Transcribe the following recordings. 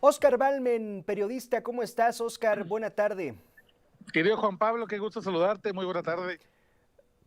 Óscar Balmen, periodista, ¿cómo estás, Óscar? Buena tarde. Querido Juan Pablo, qué gusto saludarte, muy buena tarde.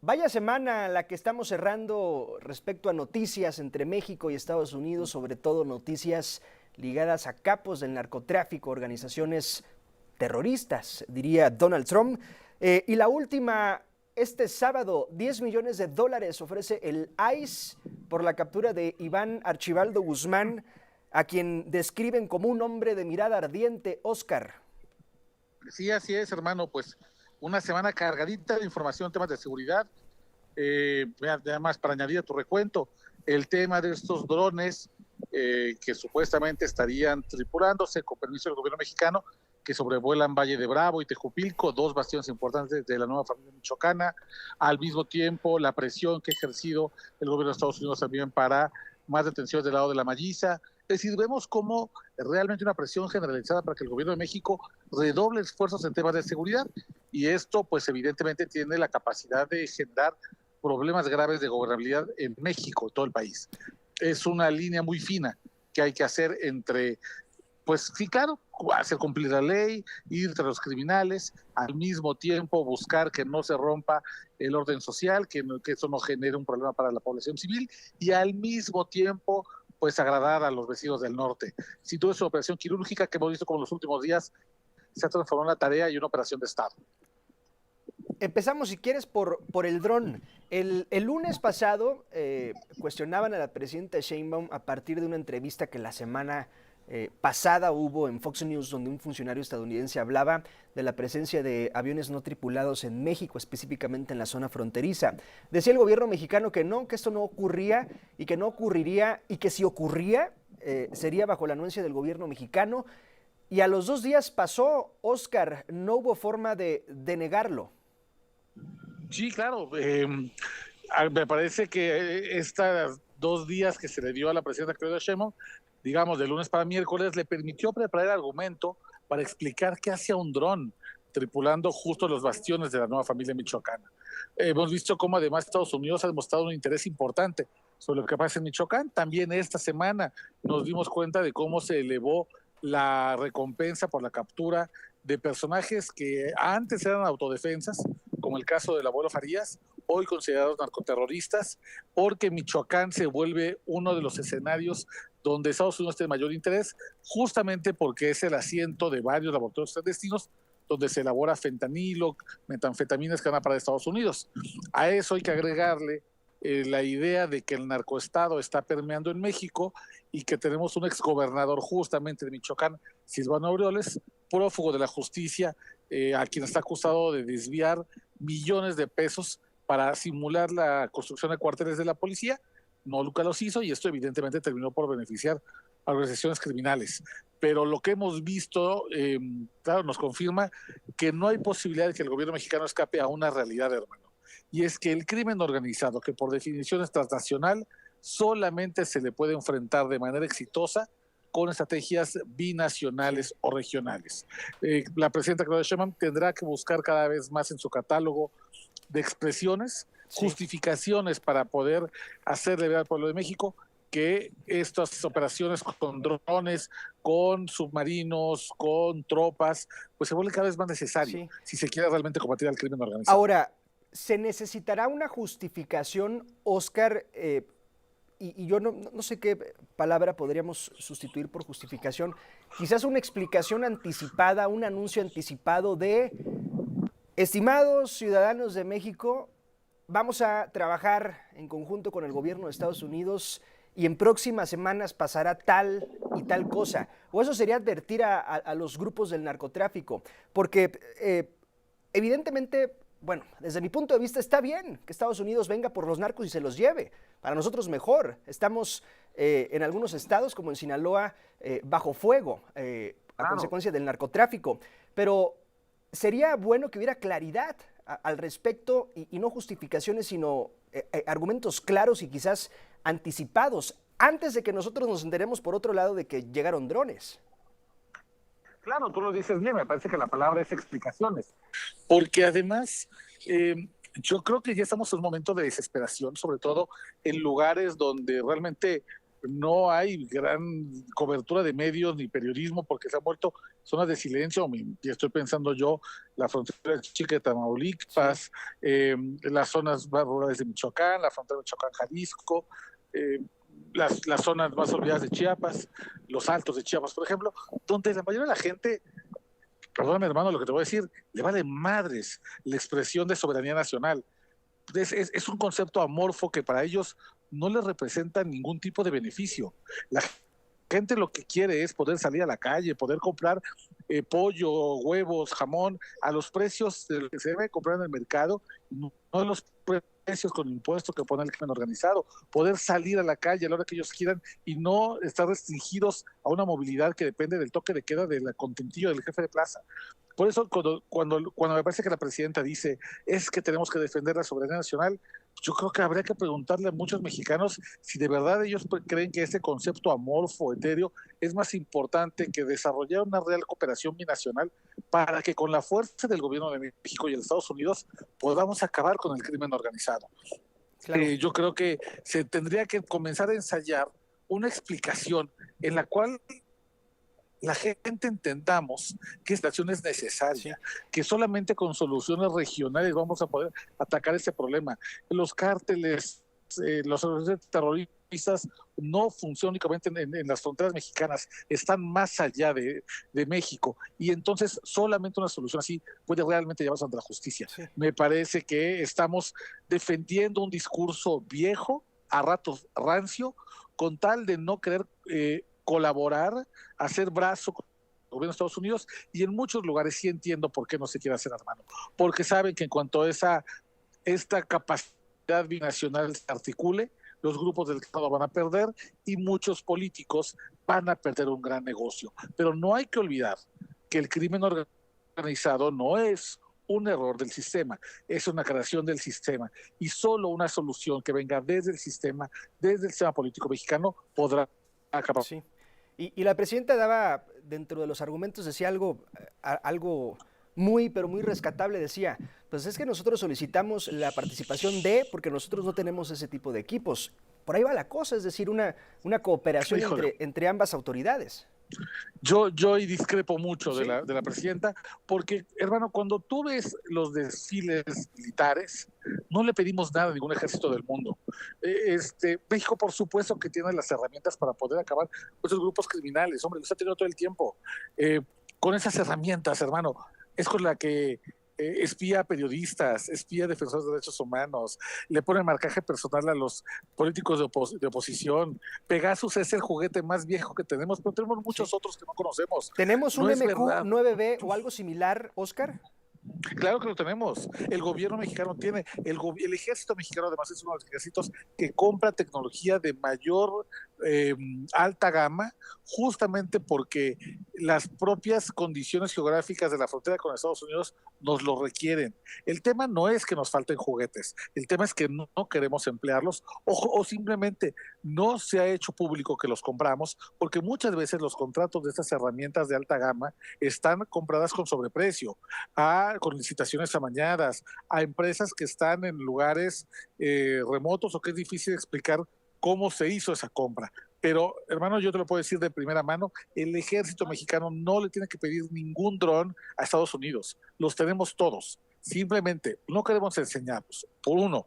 Vaya semana la que estamos cerrando respecto a noticias entre México y Estados Unidos, sobre todo noticias ligadas a capos del narcotráfico, organizaciones terroristas, diría Donald Trump. Y la última, este sábado, $10 millones ofrece el ICE por la captura de Iván Archibaldo Guzmán, a quien describen como un hombre de mirada ardiente, Óscar. Sí, así es, hermano, pues una semana cargadita de información, temas de seguridad. Además, para añadir a tu recuento, el tema de estos drones que supuestamente estarían tripulándose con permiso del gobierno mexicano, que sobrevuelan Valle de Bravo y Tejupilco, dos bastiones importantes de la nueva familia michoacana. Al mismo tiempo, la presión que ha ejercido el gobierno de Estados Unidos también para más detenciones del lado de la Malliza. Es decir, vemos cómo realmente una presión generalizada para que el gobierno de México redoble esfuerzos en temas de seguridad, y esto pues evidentemente tiene la capacidad de generar problemas graves de gobernabilidad en México, todo el país. Es una línea muy fina que hay que hacer entre, pues sí, claro, hacer cumplir la ley, ir tras los criminales, al mismo tiempo buscar que no se rompa el orden social, que eso no genere un problema para la población civil, y al mismo tiempo pues agradar a los vecinos del norte. Si tú es una operación quirúrgica que hemos visto como en los últimos días se ha transformado en una tarea y una operación de Estado. Empezamos, si quieres, por el dron. El lunes pasado cuestionaban a la presidenta Sheinbaum a partir de una entrevista que la semana pasada hubo en Fox News, donde un funcionario estadounidense hablaba de la presencia de aviones no tripulados en México, específicamente en la zona fronteriza. Decía el gobierno mexicano que no, que esto no ocurría y que no ocurriría, y que si ocurría sería bajo la anuencia del gobierno mexicano. Y a los 2 días pasó, Óscar, no hubo forma de negarlo. Sí, claro. Me parece que estos 2 días que se le dio a la presidenta Claudia Sheinbaum, digamos, de lunes para miércoles, le permitió preparar el argumento para explicar qué hacía un dron tripulando justo los bastiones de la nueva familia michoacana. Hemos visto cómo además Estados Unidos ha demostrado un interés importante sobre lo que pasa en Michoacán. También esta semana nos dimos cuenta de cómo se elevó la recompensa por la captura de personajes que antes eran autodefensas, como el caso del abuelo Farías, hoy considerados narcoterroristas, porque Michoacán se vuelve uno de los escenarios donde Estados Unidos tiene mayor interés, justamente porque es el asiento de varios laboratorios clandestinos donde se elabora fentanilo, metanfetaminas que van a para Estados Unidos. A eso hay que agregarle la idea de que el narcoestado está permeando en México y que tenemos un exgobernador justamente de Michoacán, Silvano Aureoles, prófugo de la justicia, a quien está acusado de desviar millones de pesos para simular la construcción de cuarteles de la policía. No nunca los hizo, y esto evidentemente terminó por beneficiar a organizaciones criminales. Pero lo que hemos visto, claro, nos confirma que no hay posibilidad de que el gobierno mexicano escape a una realidad, hermano. Y es que el crimen organizado, que por definición es transnacional, solamente se le puede enfrentar de manera exitosa con estrategias binacionales o regionales. La presidenta Claudia Sheinbaum tendrá que buscar cada vez más en su catálogo de expresiones, justificaciones para poder hacerle ver al pueblo de México que estas operaciones con drones, con submarinos, con tropas, pues se vuelve cada vez más necesario si se quiere realmente combatir al crimen organizado. Ahora, se necesitará una justificación, Óscar, y yo no sé qué palabra podríamos sustituir por justificación, quizás una explicación anticipada, un anuncio anticipado de, estimados ciudadanos de México, vamos a trabajar en conjunto con el gobierno de Estados Unidos y en próximas semanas pasará tal y tal cosa. O eso sería advertir a los grupos del narcotráfico, porque evidentemente, bueno, desde mi punto de vista está bien que Estados Unidos venga por los narcos y se los lleve. Para nosotros mejor. Estamos en algunos estados, como en Sinaloa, bajo fuego a consecuencia del narcotráfico. Pero sería bueno que hubiera claridad al respecto y no justificaciones, sino argumentos claros y quizás anticipados antes de que nosotros nos enteremos, por otro lado, de que llegaron drones. Claro, tú lo dices bien, me parece que la palabra es explicaciones, porque además yo creo que ya estamos en un momento de desesperación, sobre todo en lugares donde realmente no hay gran cobertura de medios ni periodismo porque se han vuelto zonas de silencio. Y estoy pensando yo, la frontera chica de Tamaulipas, las zonas más rurales de Michoacán, la frontera de Michoacán-Jalisco, las zonas más olvidadas de Chiapas, los altos de Chiapas, por ejemplo, donde la mayoría de la gente, perdóname hermano lo que te voy a decir, le vale madres la expresión de soberanía nacional. Es un concepto amorfo que para ellos no les representa ningún tipo de beneficio. La gente lo que quiere es poder salir a la calle, poder comprar pollo, huevos, jamón a los precios de lo que se debe comprar en el mercado, no a los precios con impuestos que pone el crimen organizado, poder salir a la calle a la hora que ellos quieran y no estar restringidos a una movilidad que depende del toque de queda del contentillo del jefe de plaza. Por eso cuando me parece que la presidenta dice es que tenemos que defender la soberanía nacional, yo creo que habría que preguntarle a muchos mexicanos si de verdad ellos creen que ese concepto amorfo, etéreo, es más importante que desarrollar una real cooperación binacional para que con la fuerza del gobierno de México y de Estados Unidos podamos acabar con el crimen organizado. Claro. Yo creo que se tendría que comenzar a ensayar una explicación en la cual la gente entendamos que esta acción es necesaria, que solamente con soluciones regionales vamos a poder atacar este problema. Los cárteles, los organizaciones terroristas no funcionan únicamente en las fronteras mexicanas, están más allá de México, y entonces solamente una solución así puede realmente llevarnos ante la justicia. Sí. Me parece que estamos defendiendo un discurso viejo, a ratos rancio, con tal de no querer colaborar, hacer brazo con el gobierno de Estados Unidos, y en muchos lugares sí entiendo por qué no se quiere hacer hermano, porque saben que en cuanto a esta capacidad binacional se articule, los grupos del Estado van a perder y muchos políticos van a perder un gran negocio. Pero no hay que olvidar que el crimen organizado no es un error del sistema, es una creación del sistema, y solo una solución que venga desde el sistema político mexicano podrá acabar. Sí. Y la presidenta daba, dentro de los argumentos, decía algo pero muy rescatable, decía, pues es que nosotros solicitamos la participación porque nosotros no tenemos ese tipo de equipos. Por ahí va la cosa, es decir, una cooperación entre ambas autoridades. Yo discrepo mucho de la presidenta, porque, hermano, cuando tú ves los desfiles militares, no le pedimos nada a ningún ejército del mundo. México, por supuesto, que tiene las herramientas para poder acabar con esos grupos criminales. Hombre, los ha tenido todo el tiempo. Con esas herramientas, hermano, es con la que espía a periodistas, espía a defensores de derechos humanos, le pone marcaje personal a los políticos de oposición. Pegasus es el juguete más viejo que tenemos, pero tenemos muchos otros que no conocemos. ¿Tenemos un MQ-9B o algo similar, Oscar? Claro que lo tenemos. El gobierno mexicano tiene, el ejército mexicano además es uno de los ejércitos que compra tecnología de mayor alta gama, justamente porque las propias condiciones geográficas de la frontera con Estados Unidos nos lo requieren. El tema no es que nos falten juguetes, el tema es que no queremos emplearlos o simplemente no se ha hecho público que los compramos, porque muchas veces los contratos de estas herramientas de alta gama están compradas con sobreprecio, con licitaciones amañadas, a empresas que están en lugares remotos o que es difícil explicar cómo se hizo esa compra. Pero, hermano, yo te lo puedo decir de primera mano, el ejército mexicano no le tiene que pedir ningún dron a Estados Unidos. Los tenemos todos. Simplemente no queremos enseñarlos. Por uno,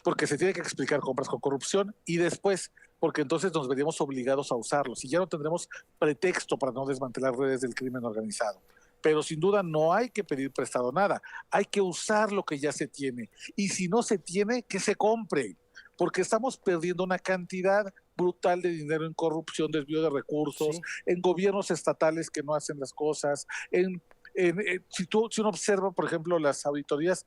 porque se tiene que explicar compras con corrupción, y después, porque entonces nos veríamos obligados a usarlos y ya no tendremos pretexto para no desmantelar redes del crimen organizado. Pero sin duda no hay que pedir prestado nada. Hay que usar lo que ya se tiene. Y si no se tiene, que se compre. Porque estamos perdiendo una cantidad brutal de dinero en corrupción, desvío de recursos, en gobiernos estatales que no hacen las cosas, si uno observa, por ejemplo, las auditorías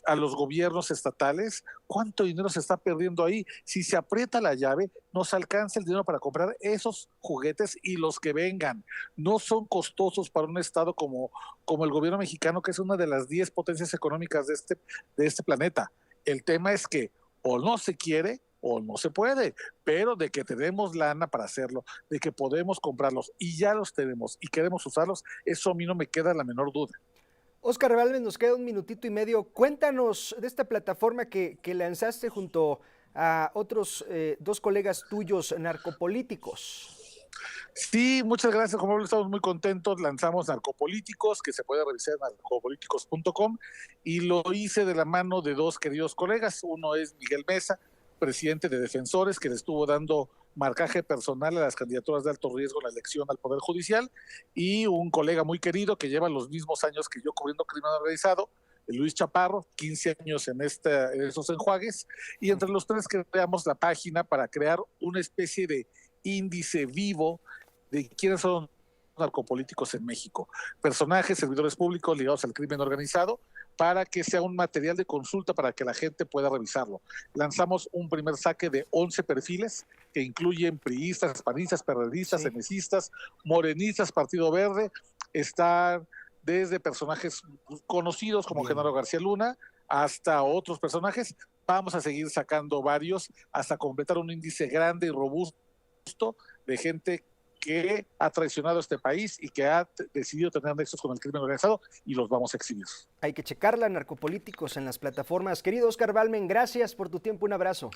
a los gobiernos estatales, ¿cuánto dinero se está perdiendo ahí? Si se aprieta la llave, nos alcanza el dinero para comprar esos juguetes y los que vengan. No son costosos para un estado como el gobierno mexicano, que es una de las 10 potencias económicas de este planeta. El tema es que o no se quiere o no se puede, pero de que tenemos lana para hacerlo, de que podemos comprarlos y ya los tenemos y queremos usarlos, eso a mí no me queda la menor duda. Oscar Rebalmes, nos queda un minutito y medio. Cuéntanos de esta plataforma que lanzaste junto a otros dos colegas tuyos narcopolíticos. Sí, muchas gracias, Juan Pablo, estamos muy contentos. Lanzamos Narcopolíticos, que se puede revisar en narcopolíticos.com, y lo hice de la mano de dos queridos colegas. Uno es Miguel Mesa, presidente de Defensores, que le estuvo dando marcaje personal a las candidaturas de alto riesgo en la elección al Poder Judicial, y un colega muy querido que lleva los mismos años que yo cubriendo crimen organizado, Luis Chaparro, 15 años en esos enjuagues, y entre los tres creamos la página para crear una especie de índice vivo de quiénes son los narcopolíticos en México, personajes, servidores públicos ligados al crimen organizado, para que sea un material de consulta para que la gente pueda revisarlo. Lanzamos un primer saque de 11 perfiles que incluyen priistas, panistas, perredistas, enecistas, morenistas, Partido Verde. Están desde personajes conocidos como Genaro García Luna hasta otros personajes. Vamos a seguir sacando varios hasta completar un índice grande y robusto de gente que ha traicionado a este país y que ha decidido tener nexos con el crimen organizado, y los vamos a exhibir. Hay que checarla, Narcopolíticos, en las plataformas. Querido Óscar Balmen, gracias por tu tiempo, un abrazo.